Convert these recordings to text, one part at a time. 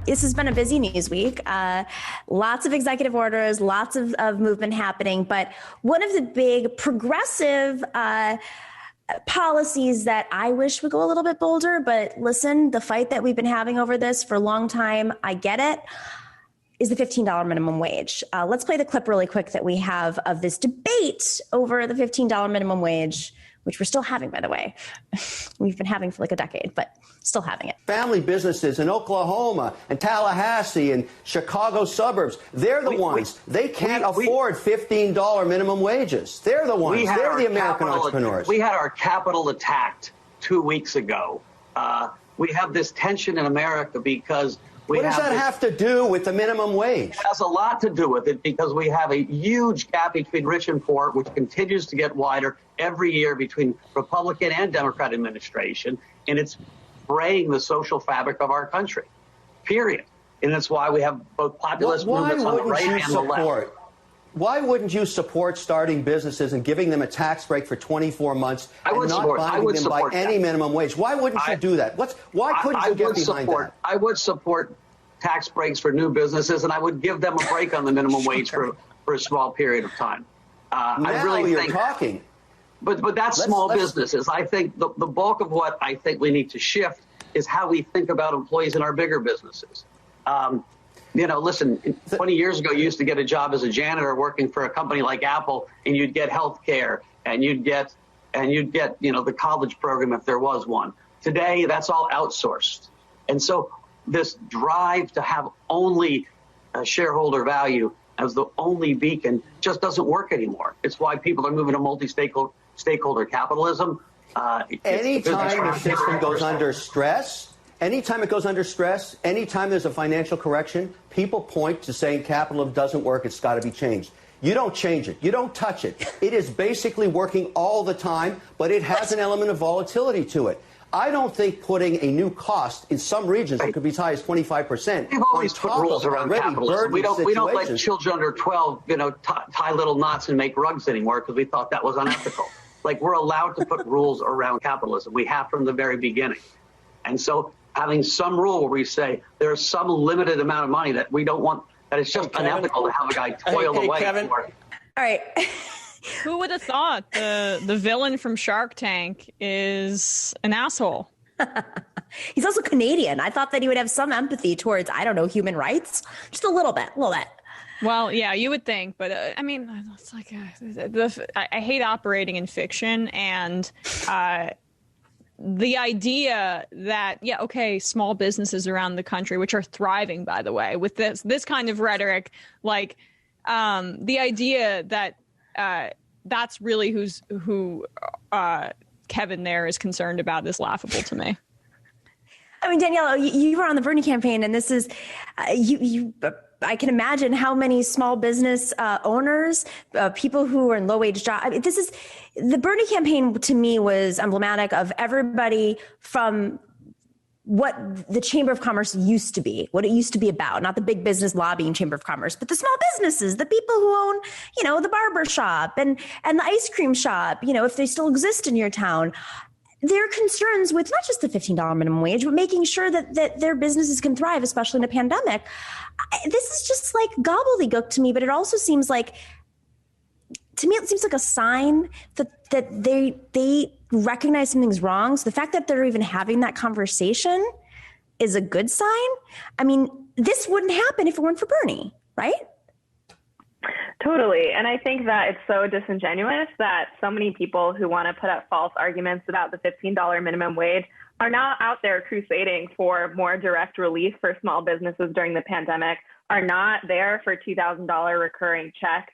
this has been a busy news week. Lots of executive orders, lots of movement happening. But one of the big progressive policies that I wish would go a little bit bolder, but listen, the fight that we've been having over this for a long time, I get it, is the $15 minimum wage. Let's play the clip really quick that we have of this debate over the $15 minimum wage, which we're still having, by the way. We've been having for like a decade, but still having it. Family businesses in Oklahoma and Tallahassee and Chicago suburbs, they're the ones. They can't afford $15 minimum wages. They're the ones. They're the American entrepreneurs. We had our capital attacked 2 weeks ago. We have this tension in America because what does that have to do with the minimum wage? It has a lot to do with it because we have a huge gap between rich and poor, which continues to get wider every year between Republican and Democrat administration, and it's fraying the social fabric of our country, period. And that's why we have both populist movements on the right and the left. Why wouldn't you support starting businesses and giving them a tax break for 24 months and not binding them by any minimum wage? Why wouldn't you do that? Why couldn't you get behind that? I would support tax breaks for new businesses, and I would give them a break on the minimum wage for a small period of time. I really you're think, talking. But that's small businesses. I think the bulk of what I think we need to shift is how we think about employees in our bigger businesses. Listen, 20 years ago, you used to get a job as a janitor working for a company like Apple, and you'd get health care, and you'd get the college program if there was one. Today, that's all outsourced. And so this drive to have only shareholder value as the only beacon just doesn't work anymore. It's why people are moving to multi-stakeholder capitalism. Anytime the system goes under stress, anytime there's a financial correction, people point to saying capitalism doesn't work, it's got to be changed. You don't change it. You don't touch it. It is basically working all the time, but it has an element of volatility to it. I don't think putting a new cost in some regions that could be as high as 25%. We've always put rules around capitalism. We don't let children under 12, tie little knots and make rugs anymore because we thought that was unethical. We're allowed to put rules around capitalism. We have from the very beginning. And so having some rule where we say there's some limited amount of money that we don't want, that it's just unethical to have a guy toil away for it. All right. Who would have thought the villain from Shark Tank is an asshole? He's also Canadian. I thought that he would have some empathy towards, human rights. Just a little bit. Well, yeah, you would think. But it's like I hate operating in fiction. And the idea that, small businesses around the country, which are thriving, by the way, with this kind of rhetoric, the idea that that's really who Kevin there is concerned about is laughable to me. Daniela, you were on the Bernie campaign, and this is I can imagine how many small business owners, people who are in low-wage jobs. The Bernie campaign to me was emblematic of everybody from what the Chamber of Commerce used to be, what it used to be about, not the big business lobbying Chamber of Commerce, but the small businesses, the people who own, the barber shop and the ice cream shop, if they still exist in your town. Their concerns with not just the $15 minimum wage, but making sure that their businesses can thrive, especially in a pandemic. This is just like gobbledygook to me, but it also seems like, a sign that they recognize something's wrong. So the fact that they're even having that conversation is a good sign. This wouldn't happen if it weren't for Bernie, right? Totally. And I think that it's so disingenuous that so many people who want to put up false arguments about the $15 minimum wage are now out there crusading for more direct relief for small businesses during the pandemic, are not there for $2,000 recurring checks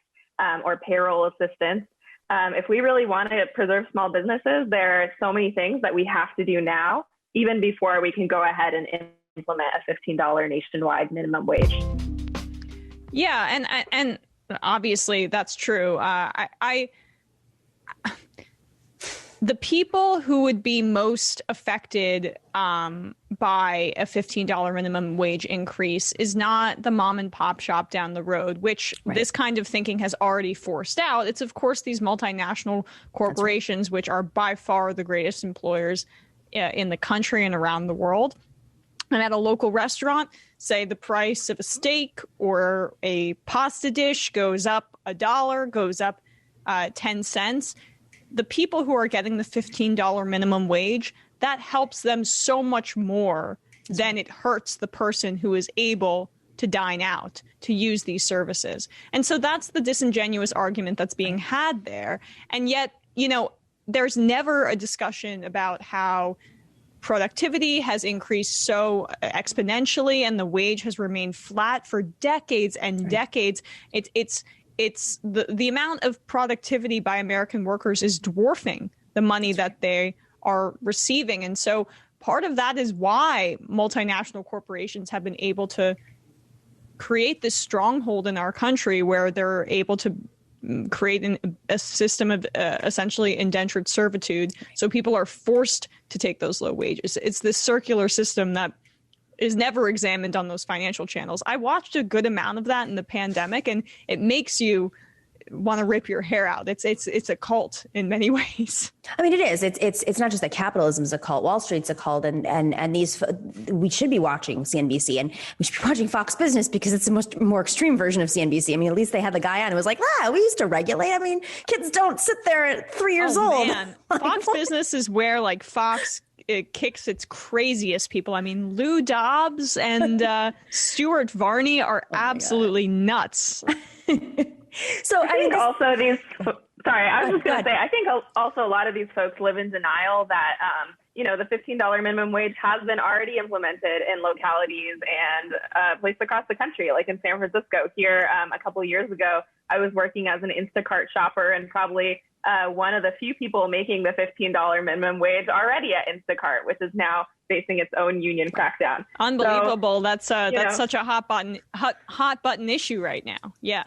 or payroll assistance. If we really want to preserve small businesses, there are so many things that we have to do now, even before we can go ahead and implement a $15 nationwide minimum wage. Yeah, and obviously that's true. The people who would be most affected by a $15 minimum wage increase is not the mom and pop shop down the road, which this kind of thinking has already forced out. It's, of course, these multinational corporations, which are by far the greatest employers in the country and around the world. And at a local restaurant, say the price of a steak or a pasta dish goes up $1, goes up 10 cents. The people who are getting the $15 minimum wage, that helps them so much more than it hurts the person who is able to dine out, to use these services. And so that's the disingenuous argument that's being had there. And yet, you know, there's never a discussion about how productivity has increased so exponentially and the wage has remained flat for decades and decades. It's the amount of productivity by American workers is dwarfing the money that they are receiving. And so part of that is why multinational corporations have been able to create this stronghold in our country where they're able to create a system of essentially indentured servitude. So people are forced to take those low wages. It's this circular system that is never examined on those financial channels. I watched a good amount of that in the pandemic, and it makes you want to rip your hair out. It's a cult in many ways. I mean, it is. It's not just that capitalism is a cult. Wall Street's a cult, and these, we should be watching CNBC, and we should be watching Fox Business because it's the more extreme version of CNBC. I mean, at least they had the guy on who was like, we used to regulate. I mean, kids don't sit there at 3 years old. Man. Fox Business is where like Fox it kicks its craziest people. I mean, Lou Dobbs and Stuart Varney are absolutely nuts. So I think also these. Sorry, I was just going to say. I think also a lot of these folks live in denial that the $15 minimum wage has been already implemented in localities and places across the country, like in San Francisco. Here, a couple of years ago, I was working as an Instacart shopper and probably one of the few people making the $15 minimum wage already at Instacart, which is now facing its own union crackdown. Unbelievable! So, that's such a hot button issue right now. Yeah.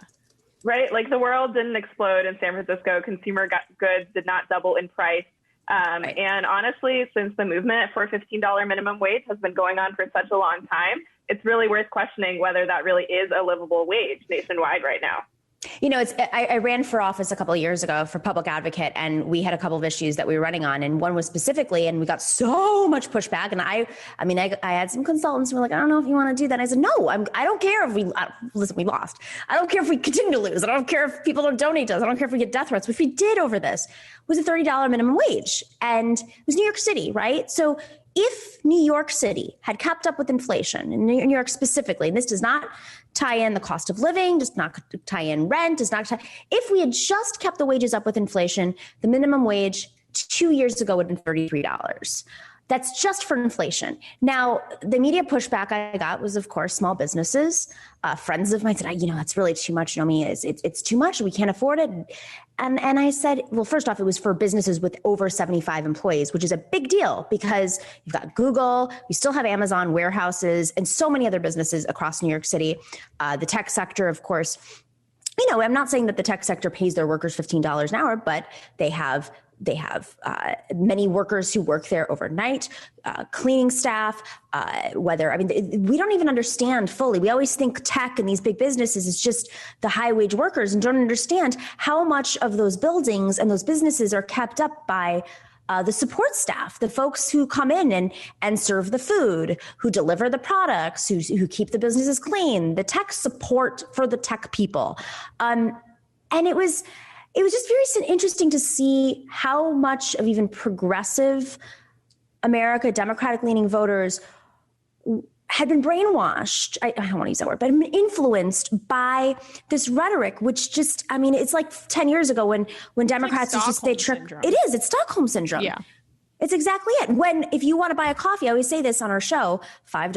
Right. Like the world didn't explode in San Francisco. Consumer goods did not double in price. Right. And honestly, since the movement for $15 minimum wage has been going on for such a long time, it's really worth questioning whether that really is a livable wage nationwide right now. You know, I ran for office a couple of years ago for public advocate, and we had a couple of issues that we were running on, and one was specifically, and we got so much pushback. And I had some consultants who were like, I don't know if you want to do that. And I said, no, I don't care if we lost. I don't care if we continue to lose. I don't care if people don't donate to us. I don't care if we get death threats. What we did over this was a $30 minimum wage, and it was New York City, right? So if New York City had kept up with inflation, in New York specifically, and this does not tie in the cost of living, does not tie in rent, if we had just kept the wages up with inflation, the minimum wage 2 years ago would have been $33. That's just for inflation. Now, the media pushback I got was, of course, small businesses. Friends of mine said, that's really too much, Nomi. It's too much. We can't afford it. And I said, well, first off, it was for businesses with over 75 employees, which is a big deal because you've got Google, we still have Amazon warehouses, and so many other businesses across New York City. The tech sector, of course. I'm not saying that the tech sector pays their workers $15 an hour, but they have many workers who work there overnight, cleaning staff, we don't even understand fully. We always think tech and these big businesses is just the high wage workers and don't understand how much of those buildings and those businesses are kept up by the support staff, the folks who come in and serve the food, who deliver the products, who keep the businesses clean, the tech support for the tech people. And it was just very interesting to see how much of even progressive America, Democratic-leaning voters had been brainwashed. I don't want to use that word, but influenced by this rhetoric, which just, it's like 10 years ago when Democrats like just, they trick. Syndrome. It is. It's Stockholm syndrome. Yeah. It's exactly it. If you want to buy a coffee, I always say this on our show, $5,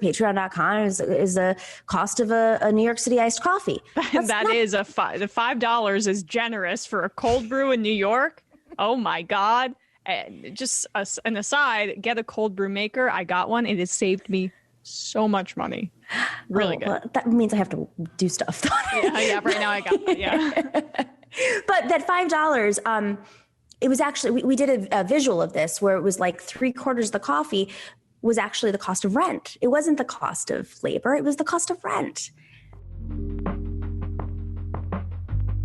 patreon.com is the cost of a New York City iced coffee. The $5 is generous for a cold brew in New York. Oh my God. And just an aside, get a cold brew maker. I got one. It has saved me so much money. Really good. Well, that means I have to do stuff. Yeah, right now I got that, yeah. But that $5, it was actually, we did a visual of this where it was like 3/4 of the coffee was actually the cost of rent. It wasn't the cost of labor. It was the cost of rent.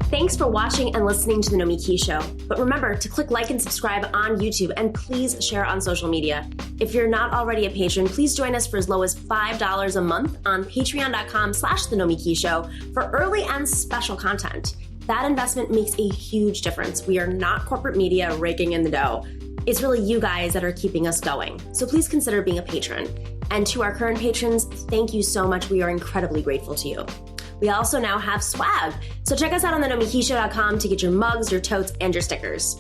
Thanks for watching and listening to The Nomiki Show. But remember to click like and subscribe on YouTube, and please share on social media. If you're not already a patron, please join us for as low as $5 a month on patreon.com/The Nomiki Show for early and special content. That investment makes a huge difference. We are not corporate media raking in the dough. It's really you guys that are keeping us going. So please consider being a patron. And to our current patrons, thank you so much. We are incredibly grateful to you. We also now have swag. So check us out on thenomikishow.com to get your mugs, your totes, and your stickers.